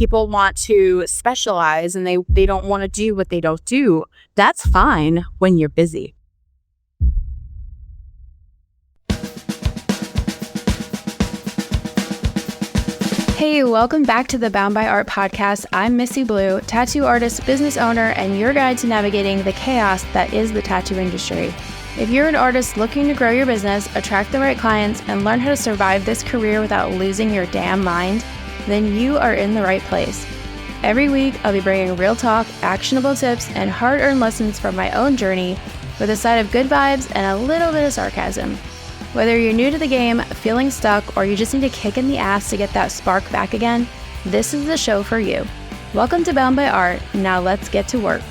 people want to specialize and they don't want to do what they don't do. That's fine when you're busy. Hey, welcome back to the Bound by Art podcast. I'm Missi Blue, tattoo artist, business owner, and your guide to navigating the chaos that is the tattoo industry. If you're an artist looking to grow your business, attract the right clients, and learn how to survive this career without losing your damn mind, then you are in the right place. Every week, I'll be bringing real talk, actionable tips, and hard-earned lessons from my own journey with a side of good vibes and a little bit of sarcasm. Whether you're new to the game, feeling stuck, or you just need a kick in the ass to get that spark back again, this is the show for you. Welcome to Bound by Art. Now let's get to work.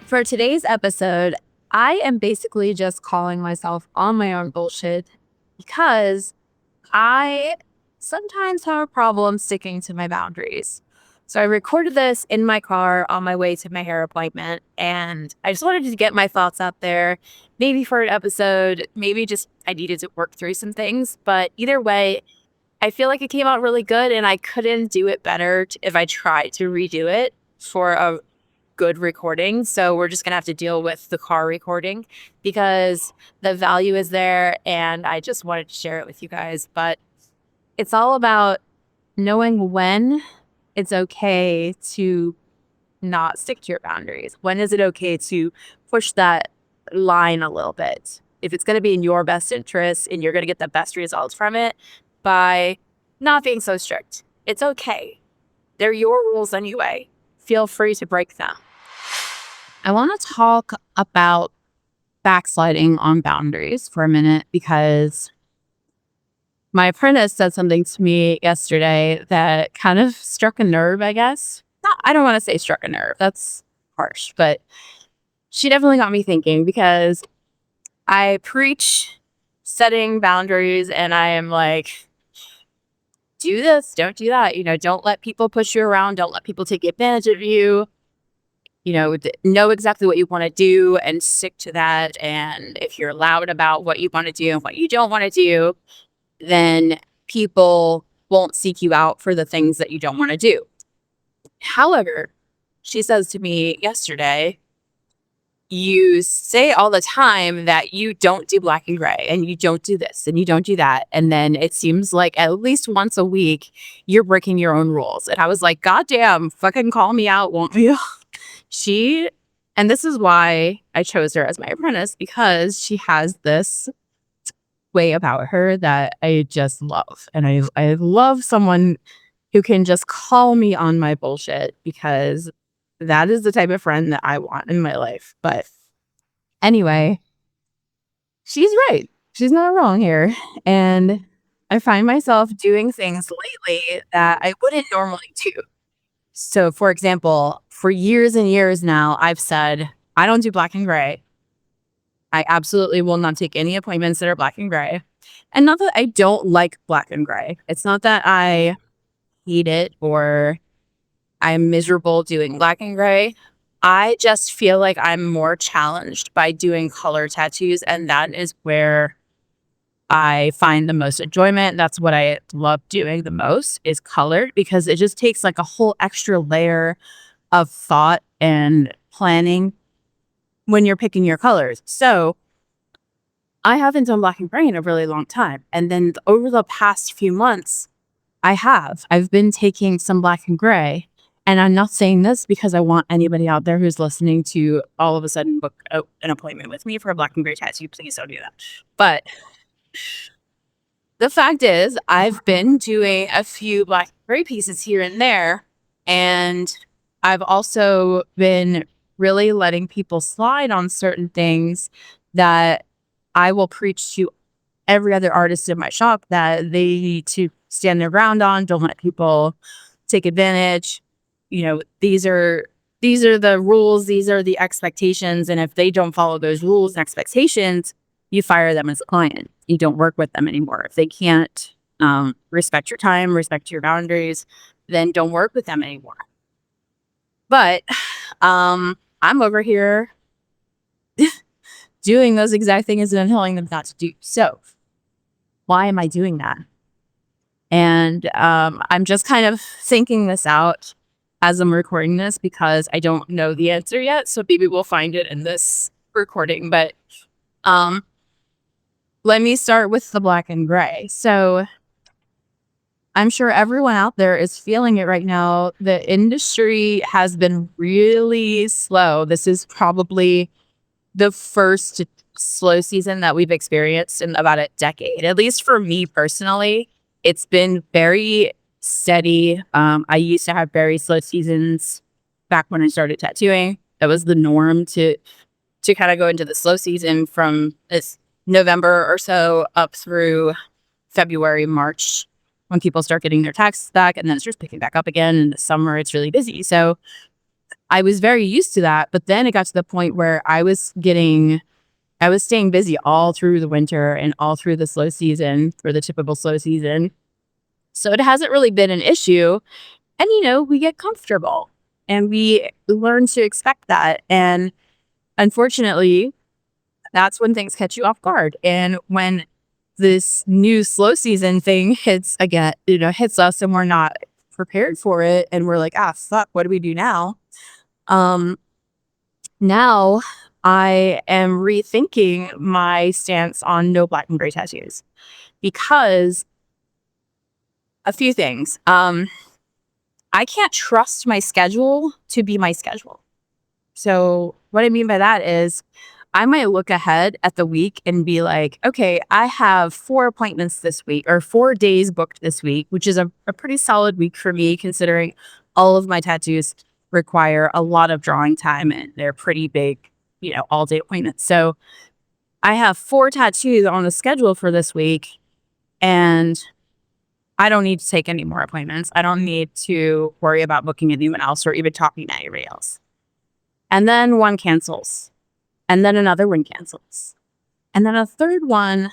For today's episode, I am basically just calling myself on my own bullshit because I sometimes have a problem sticking to my boundaries. So I recorded this in my car on my way to my hair appointment, and I just wanted to get my thoughts out there, maybe for an episode, maybe just I needed to work through some things. But either way, I feel like it came out really good, and I couldn't do it better if I tried to redo it for a good recording. So we're just going to have to deal with the car recording because the value is there, and I just wanted to share it with you guys. But it's all about knowing when it's okay to not stick to your boundaries. When is it okay to push that line a little bit? If it's going to be in your best interest and you're going to get the best results from it by not being so strict. It's okay. They're your rules anyway. Feel free to break them. I want to talk about backsliding on boundaries for a minute because my apprentice said something to me yesterday that kind of struck a nerve, I guess. I don't want to say struck a nerve. That's harsh. But she definitely got me thinking because I preach setting boundaries and I am like, do this, don't do that. Don't let people push you around. Don't let people take advantage of you. Know exactly what you want to do and stick to that. And if you're loud about what you want to do and what you don't want to do, then people won't seek you out for the things that you don't want to do. However, she says to me yesterday, you say all the time that you don't do black and gray and you don't do this and you don't do that. And then it seems like at least once a week, you're breaking your own rules. And I was like, God damn, fucking call me out, won't you? And this is why I chose her as my apprentice, because she has this way about her that I just love. And I love someone who can just call me on my bullshit, because that is the type of friend that I want in my life. But anyway, she's right. She's not wrong here. And I find myself doing things lately that I wouldn't normally do. So, for example, for years and years now, I've said, I don't do black and gray. I absolutely will not take any appointments that are black and gray. And not that I don't like black and gray. It's not that I hate it or I'm miserable doing black and gray. I just feel like I'm more challenged by doing color tattoos. And that is where I find the most enjoyment. That's what I love doing the most, is colored, because it just takes like a whole extra layer of thought and planning when you're picking your colors. So I haven't done black and gray in a really long time. And then over the past few months, I've been taking some black and gray. And I'm not saying this because I want anybody out there who's listening to all of a sudden book an appointment with me for a black and gray tattoo. Please don't do that. But the fact is, I've been doing a few black and gray pieces here and there. And I've also been really letting people slide on certain things that I will preach to every other artist in my shop that they need to stand their ground on. Don't let people take advantage. These are the rules. These are the expectations. And if they don't follow those rules and expectations, you fire them as a client. You don't work with them anymore. If they can't respect your time, respect your boundaries, then don't work with them anymore. But I'm over here doing those exact things and telling them not to do. So Why am I doing that? And I'm just kind of thinking this out as I'm recording this because I don't know the answer yet. So maybe we'll find it in this recording. But um, let me start with the black and gray. So I'm sure everyone out there is feeling it right now. The industry has been really slow. This is probably the first slow season that we've experienced in about a decade. At least for me personally, it's been very steady. I used to have very slow seasons back when I started tattooing. That was the norm to kind of go into the slow season from this November or so up through February, March, when people start getting their taxes back, and then it starts picking back up again. In the summer, it's really busy. So I was very used to that. But then it got to the point where I was staying busy all through the winter and all through the slow season for the typical slow season. So it hasn't really been an issue. And, we get comfortable and we learn to expect that. And unfortunately, that's when things catch you off guard. And when this new slow season thing hits again, hits us and we're not prepared for it. And we're like, fuck, what do we do now? Um, Now I am rethinking my stance on no black and gray tattoos because a few things. I can't trust my schedule to be my schedule. So what I mean by that is I might look ahead at the week and be like, okay, I have 4 appointments this week or 4 days booked this week, which is a pretty solid week for me considering all of my tattoos require a lot of drawing time and they're pretty big, all day appointments. So I have 4 tattoos on the schedule for this week and I don't need to take any more appointments. I don't need to worry about booking anyone else or even talking to anybody else. And then one cancels. And then another one cancels. And then a third one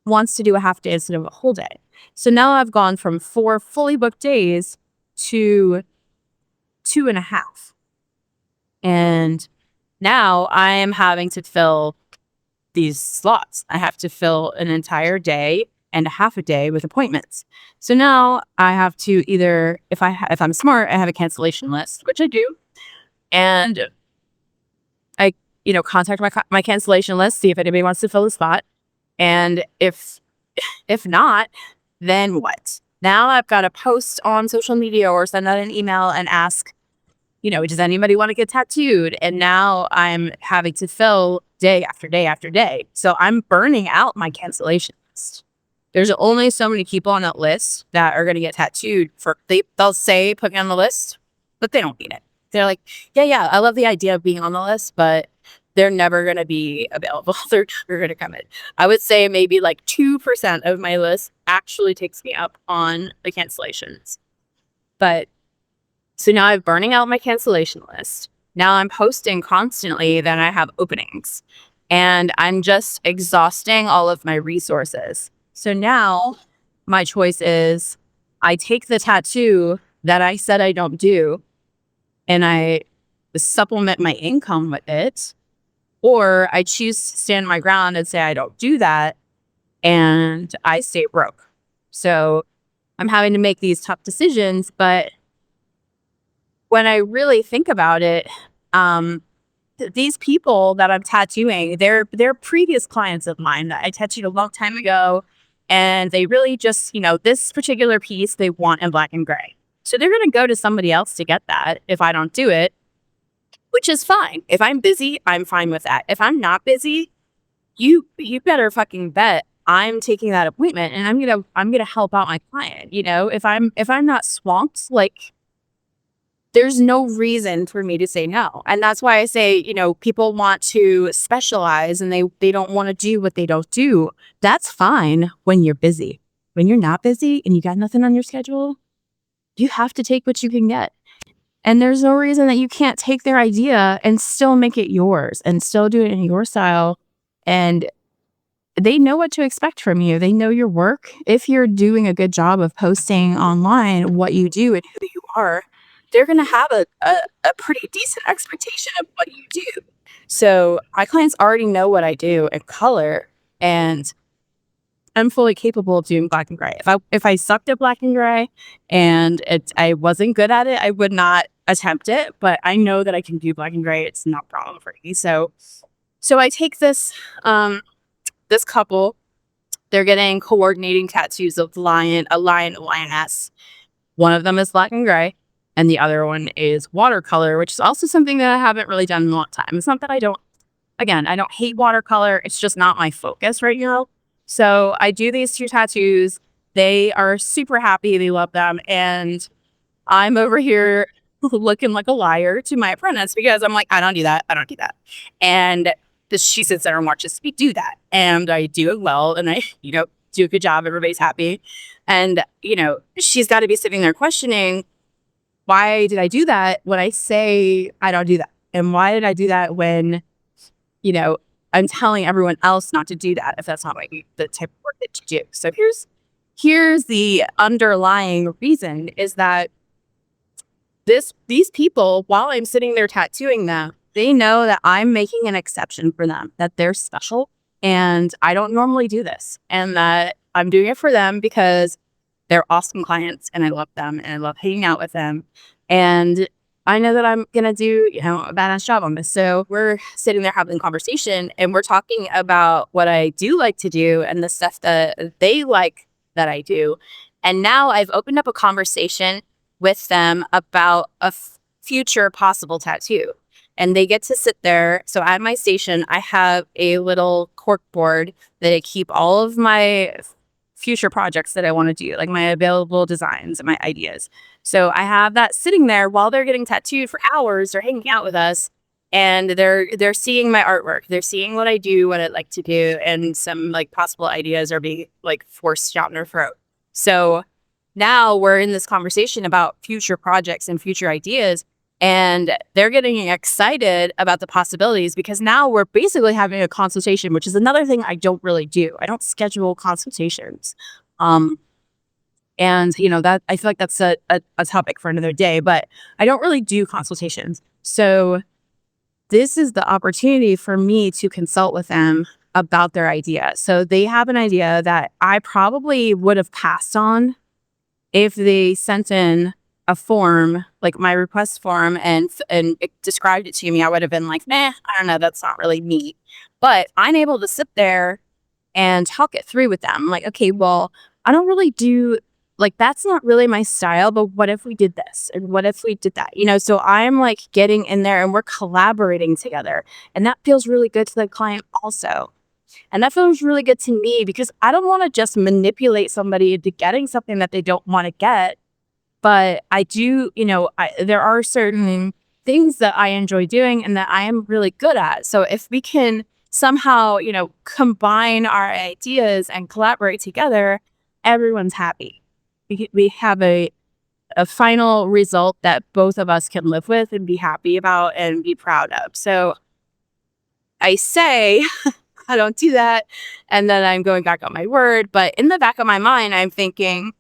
wants to do a half day instead of a whole day. So now I've gone from 4 fully booked days to 2.5. And now I am having to fill these slots. I have to fill an entire day and a half a day with appointments. So now I have to either, if I'm smart, I have a cancellation list, which I do. And I, contact my cancellation list, see if anybody wants to fill the spot. And if not, then what? Now I've got to post on social media or send out an email and ask, does anybody want to get tattooed? And now I'm having to fill day after day after day. So I'm burning out my cancellation list. There's only so many people on that list that are going to get tattooed they'll say put me on the list, but they don't mean it. They're like, yeah, I love the idea of being on the list, but they're never going to be available. They're never going to come in. I would say maybe like 2% of my list actually takes me up on the cancellations. But so now I'm burning out my cancellation list. Now I'm posting constantly that I have openings and I'm just exhausting all of my resources. So now my choice is I take the tattoo that I said I don't do and I supplement my income with it, or I choose to stand my ground and say I don't do that and I stay broke. So I'm having to make these tough decisions, but when I really think about it, these people that I'm tattooing, they're previous clients of mine that I tattooed a long time ago, and they really just, this particular piece they want in black and gray. So they're going to go to somebody else to get that if I don't do it, which is fine. If I'm busy, I'm fine with that. If I'm not busy, you better fucking bet I'm taking that appointment and I'm gonna help out my client. If I'm not swamped, like there's no reason for me to say no. And that's why I say, people want to specialize and they don't want to do what they don't do. That's fine when you're busy. When you're not busy and you got nothing on your schedule, you have to take what you can get. And there's no reason that you can't take their idea and still make it yours and still do it in your style. And they know what to expect from you. They know your work. If you're doing a good job of posting online what you do and who you are, they're going to have a pretty decent expectation of what you do. So my clients already know what I do in color. And am fully capable of doing black and gray. If I sucked at black and gray and I wasn't good at it, I would not attempt it. But I know that I can do black and gray. It's not a problem for me. So I take this couple. They're getting coordinating tattoos of a lion, a lioness. One of them is black and gray, and the other one is watercolor, which is also something that I haven't really done in a long time. It's not that I don't hate watercolor. It's just not my focus right now. So I do these 2 tattoos. They are super happy. They love them. And I'm over here looking like a liar to my apprentice because I'm like, I don't do that. I don't do that. And she sits there and watches me do that. And I do it well. And I, do a good job. Everybody's happy. And, she's got to be sitting there questioning, why did I do that when I say I don't do that? And why did I do that when, I'm telling everyone else not to do that if that's not the type of work that you do? So here's the underlying reason is that these people, while I'm sitting there tattooing them, they know that I'm making an exception for them, that they're special, and I don't normally do this, and that I'm doing it for them because they're awesome clients, and I love them, and I love hanging out with them, and I know that I'm going to do, a badass job on this. So we're sitting there having a conversation, and we're talking about what I do like to do and the stuff that they like that I do. And now I've opened up a conversation with them about a future possible tattoo. And they get to sit there. So at my station, I have a little cork board that I keep all of my future projects that I want to do, like my available designs and my ideas. So I have that sitting there while they're getting tattooed for hours or hanging out with us. And they're seeing my artwork. They're seeing what I do, what I like to do, and some like possible ideas are being like forced down their throat. So now we're in this conversation about future projects and future ideas, and they're getting excited about the possibilities because now we're basically having a consultation, which is another thing I don't really do. I don't schedule consultations. And that I feel like that's a topic for another day, but I don't really do consultations. So this is the opportunity for me to consult with them about their idea. So they have an idea that I probably would have passed on if they sent in a form, like my request form, and it described it to me. I would have been like, nah, I don't know, that's not really me. But I'm able to sit there and talk it through with them. Like, okay, well, I don't really do, like, that's not really my style, but what if we did this? And what if we did that? So I'm like getting in there and we're collaborating together. And that feels really good to the client also. And that feels really good to me because I don't want to just manipulate somebody into getting something that they don't want to get. But I do, there are certain things that I enjoy doing and that I am really good at. So if we can somehow, combine our ideas and collaborate together, everyone's happy. We have a final result that both of us can live with and be happy about and be proud of. So I say, I don't do that. And then I'm going back on my word. But in the back of my mind, I'm thinking,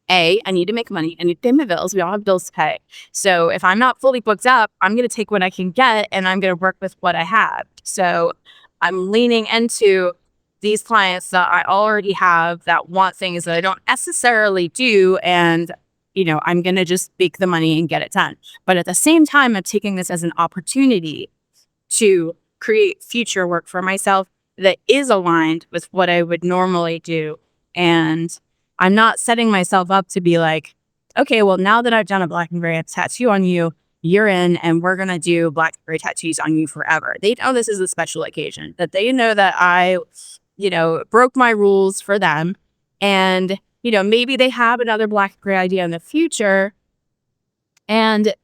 I need to make money. I need to pay my bills. We all have bills to pay. So if I'm not fully booked up, I'm going to take what I can get and I'm going to work with what I have. So I'm leaning into these clients that I already have that want things that I don't necessarily do. And, I'm going to just make the money and get it done. But at the same time, I'm taking this as an opportunity to create future work for myself that is aligned with what I would normally do. And I'm not setting myself up to be like, okay, well, now that I've done a black and gray tattoo on you, you're in and we're going to do black and gray tattoos on you forever. They know this is a special occasion, that they know that I, broke my rules for them. And, maybe they have another black and gray idea in the future. And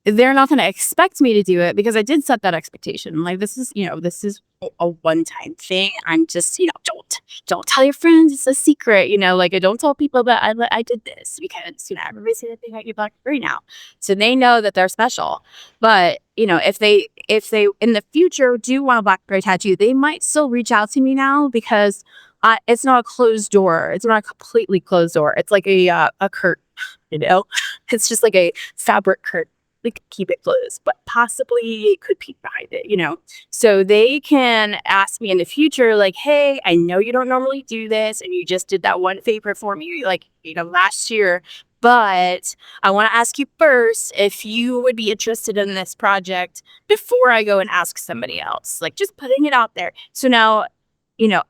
they're not going to expect me to do it because I did set that expectation. Like, this is a one-time thing. I'm just, don't tell your friends. It's a secret, like I don't tell people that I did this because, everybody's going to think I get black and gray now. So they know that they're special. But, if they in the future do want a black and gray tattoo, they might still reach out to me now because it's not a closed door. It's not a completely closed door. It's like a curtain, it's just like a fabric curtain. like keep it closed, but possibly could peek behind it, So they can ask me in the future, like, hey, I know you don't normally do this, and you just did that one favor for me, like, last year, but I want to ask you first if you would be interested in this project before I go and ask somebody else, like just putting it out there. So now,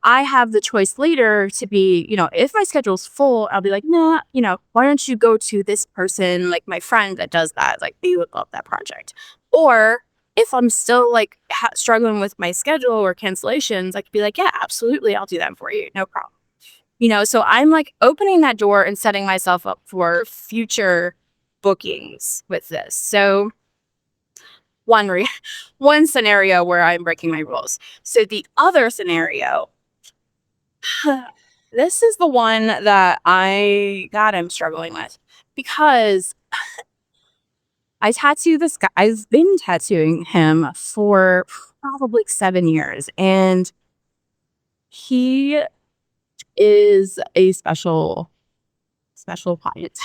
I have the choice later to be, if my schedule's full, I'll be like, nah, why don't you go to this person, like my friend that does that, like they would love that project. Or if I'm still like struggling with my schedule or cancellations, I could be like, yeah, absolutely, I'll do that for you, no problem. So I'm like opening that door and setting myself up for future bookings with this. So one scenario where I'm breaking my rules. So the other scenario, this is the one that I'm struggling with because I tattoo this guy. I've been tattooing him for probably 7 years, and he is a special client,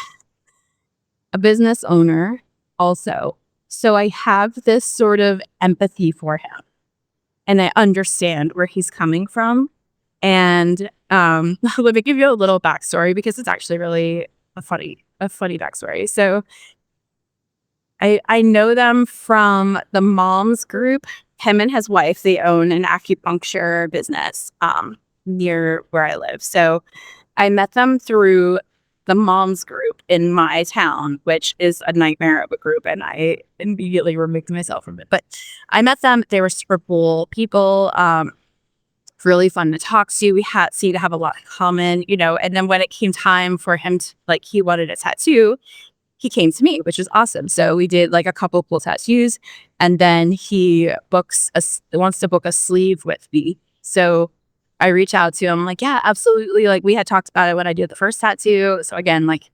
a business owner also. So I have this sort of empathy for him, and I understand where he's coming from. And let me give you a little backstory because it's actually really a funny backstory. So I know them from the moms group. Him and his wife, they own an acupuncture business near where I live. So I met them through the moms group in my town, which is a nightmare of a group, and I immediately removed myself from it. But I met them. They were super cool people. Really fun to talk to. We seemed to have a lot in common, and then when it came time for him to, like, he wanted a tattoo, he came to me, which was awesome. So we did like a couple cool tattoos, and then he wants to book a sleeve with me. So I reach out to him like, yeah, absolutely. Like we had talked about it when I did the first tattoo. So again, like,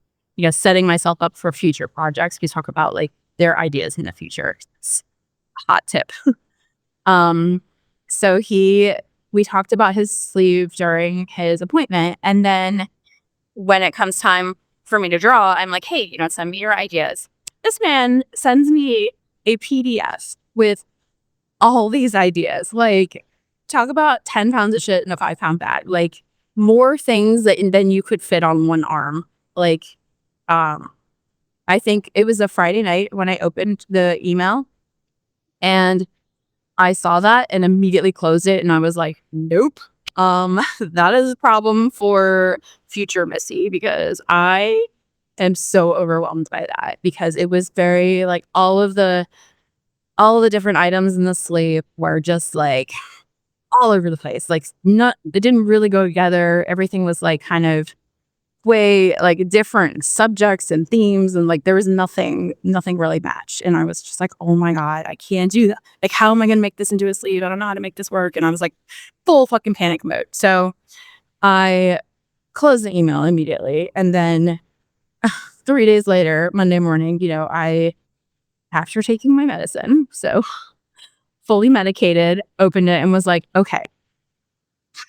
setting myself up for future projects. We talk about like their ideas in the future. It's a hot tip. So we talked about his sleeve during his appointment, and then when it comes time for me to draw, I'm like, hey, send me your ideas. This man sends me a PDF with all these ideas. Like, talk about 10 pounds of shit in a 5-pound bag. Like, more things than you could fit on one arm. Like, I think it was a Friday night when I opened the email, and I saw that and immediately closed it, and I was like, nope. That is a problem for future Missy, because I am so overwhelmed by that, because it was very like all of the different items in the sleeve were just like all over the place. Like, not it didn't really go together. Everything was like kind of way like different subjects and themes, and like there was nothing really matched. And I was just like, oh my God, I can't do that. Like, how am I gonna make this into a sleeve? I don't know how to make this work. And I was like full fucking panic mode. So I closed the email immediately, and then 3 days later, Monday morning, I, after taking my medicine, so fully medicated, opened it and was like, okay,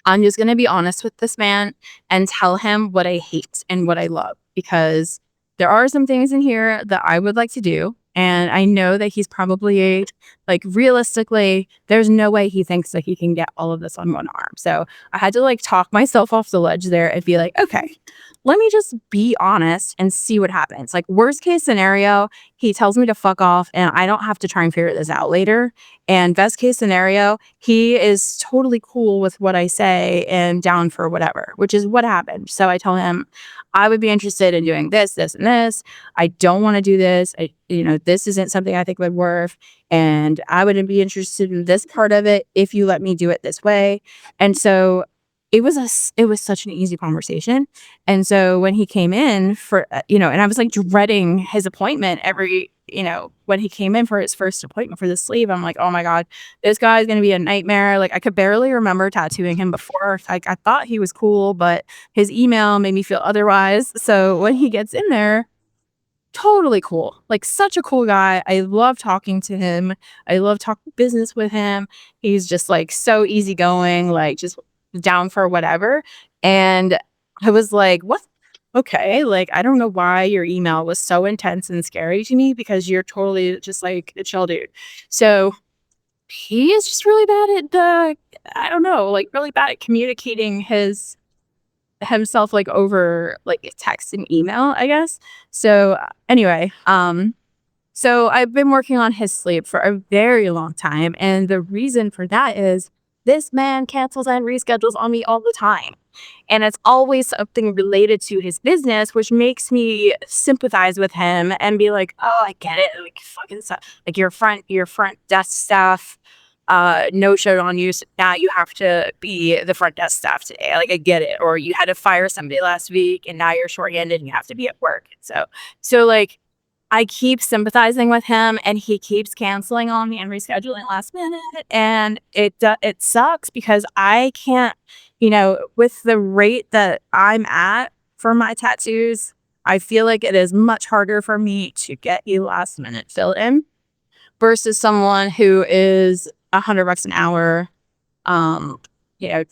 I'm just going to be honest with this man and tell him what I hate and what I love, because there are some things in here that I would like to do. And I know that he's probably like, realistically, there's no way he thinks that he can get all of this on one arm. So I had to like talk myself off the ledge there and be like, okay, let me just be honest and see what happens. Like, worst case scenario, he tells me to fuck off and I don't have to try and figure this out later. And best case scenario, he is totally cool with what I say and down for whatever, which is what happened. So I told him I would be interested in doing this, this, and this. I don't want to do this. This isn't something I think would work. And I wouldn't be interested in this part of it if you let me do it this way. And so it was such an easy conversation. And so when he came in for, and I was like dreading his appointment when he came in for his first appointment for the sleeve, I'm like, oh my God, this guy's going to be a nightmare. Like, I could barely remember tattooing him before. Like, I thought he was cool, but his email made me feel otherwise. So when he gets in there, totally cool. Like, such a cool guy. I love talking to him. I love talking business with him. He's just like so easygoing, like just down for whatever. And I was like, what? okay, like, I don't know why your email was so intense and scary to me because you're totally just like a chill dude. So he is just really bad at I don't know, like really bad at communicating himself like over like text and email, I guess. So anyway, so I've been working on his sleep for a very long time. And the reason for that is this man cancels and reschedules on me all the time. And it's always something related to his business, which makes me sympathize with him and be like, oh, I get it. Like fucking stuff. Like your front desk staff no showed on you. So now you have to be the front desk staff today. Like I get it. Or you had to fire somebody last week and now you're shorthanded and you have to be at work. So like I keep sympathizing with him, and he keeps canceling on me and rescheduling last minute, and it sucks because I can't, with the rate that I'm at for my tattoos, I feel like it is much harder for me to get a last minute fill in versus someone who is $100 an hour. Um, you know,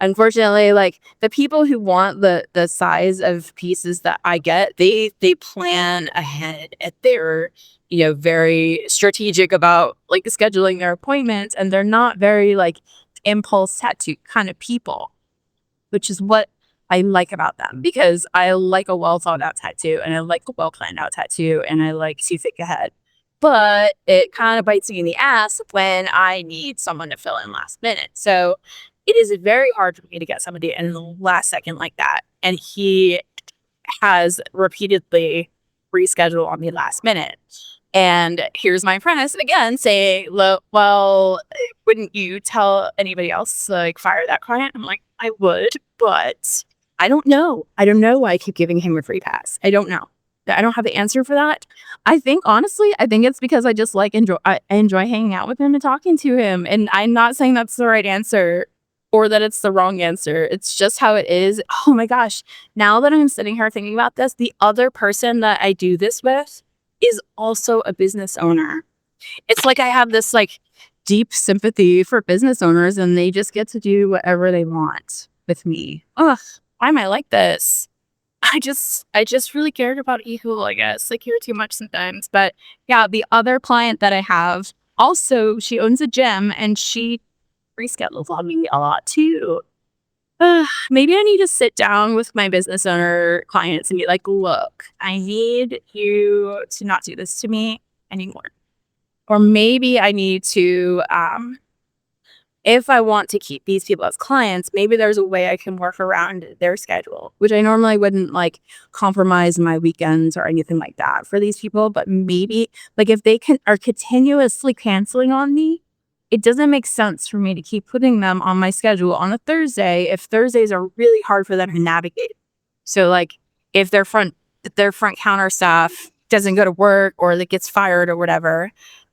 Unfortunately, like the people who want the size of pieces that I get, they plan ahead at they're, very strategic about like scheduling their appointments, and they're not very like impulse tattoo kind of people, which is what I like about them because I like a well thought out tattoo and I like a well planned out tattoo and I like to think ahead. But it kind of bites me in the ass when I need someone to fill in last minute. So it is very hard for me to get somebody in the last second like that. And he has repeatedly rescheduled on me last minute. And here's my apprentice again saying, well, wouldn't you tell anybody else, like fire that client? I'm like, I would, but I don't know. I don't know why I keep giving him a free pass. I don't know. I don't have the answer for that. Honestly, I think it's because I just I enjoy hanging out with him and talking to him. And I'm not saying that's the right answer or that it's the wrong answer. It's just how it is. Oh my gosh. Now that I'm sitting here thinking about this, the other person that I do this with is also a business owner. It's like I have this like deep sympathy for business owners and they just get to do whatever they want with me. Ugh, why am I like this? I just really cared about ego, I guess. I care too much sometimes. But yeah, the other client that I have also, she owns a gym and she reschedules on me a lot too. Maybe I need to sit down with my business owner clients and be like, look, I need you to not do this to me anymore. Or maybe I need to if I want to keep these people as clients, maybe there's a way I can work around their schedule, which I normally wouldn't like compromise my weekends or anything like that for these people. But maybe like if they are continuously canceling on me, it doesn't make sense for me to keep putting them on my schedule on a Thursday if Thursdays are really hard for them to navigate. So like if their front counter staff doesn't go to work or that gets fired or whatever,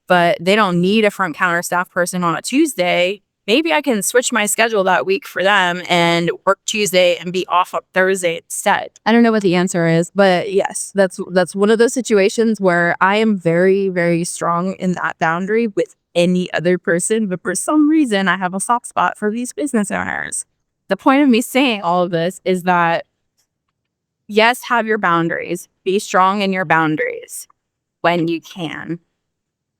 but they don't need a front counter staff person on a Tuesday, maybe I can switch my schedule that week for them and work Tuesday and be off on Thursday instead. I don't know what the answer is, but yes, that's one of those situations where I am very, very strong in that boundary with any other person, but for some reason I have a soft spot for these business owners. The point of me saying all of this is that yes, have your boundaries, be strong in your boundaries when you can.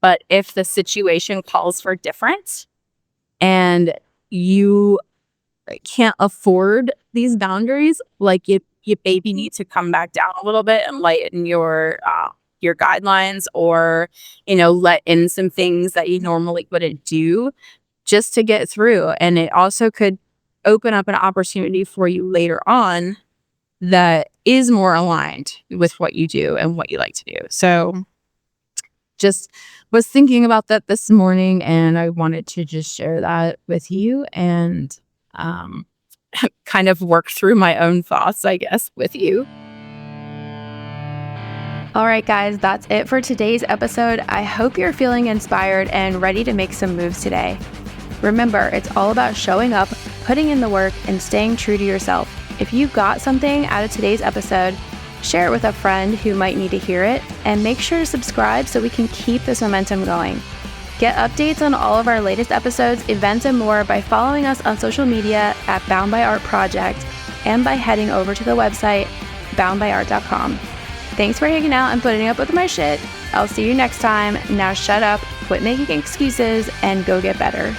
But if the situation calls for different and you can't afford these boundaries, like you maybe need to come back down a little bit and lighten your guidelines or, let in some things that you normally wouldn't do just to get through. And it also could open up an opportunity for you later on that is more aligned with what you do and what you like to do. So just was thinking about that this morning and I wanted to just share that with you and kind of work through my own thoughts, I guess, with you. All right, guys, that's it for today's episode. I hope you're feeling inspired and ready to make some moves today. Remember, it's all about showing up, putting in the work, and staying true to yourself. If you got something out of today's episode, share it with a friend who might need to hear it, and make sure to subscribe so we can keep this momentum going. Get updates on all of our latest episodes, events, and more by following us on social media at Bound by Art Project and by heading over to the website boundbyart.com. Thanks for hanging out and putting up with my shit. I'll see you next time. Now shut up, quit making excuses, and go get better.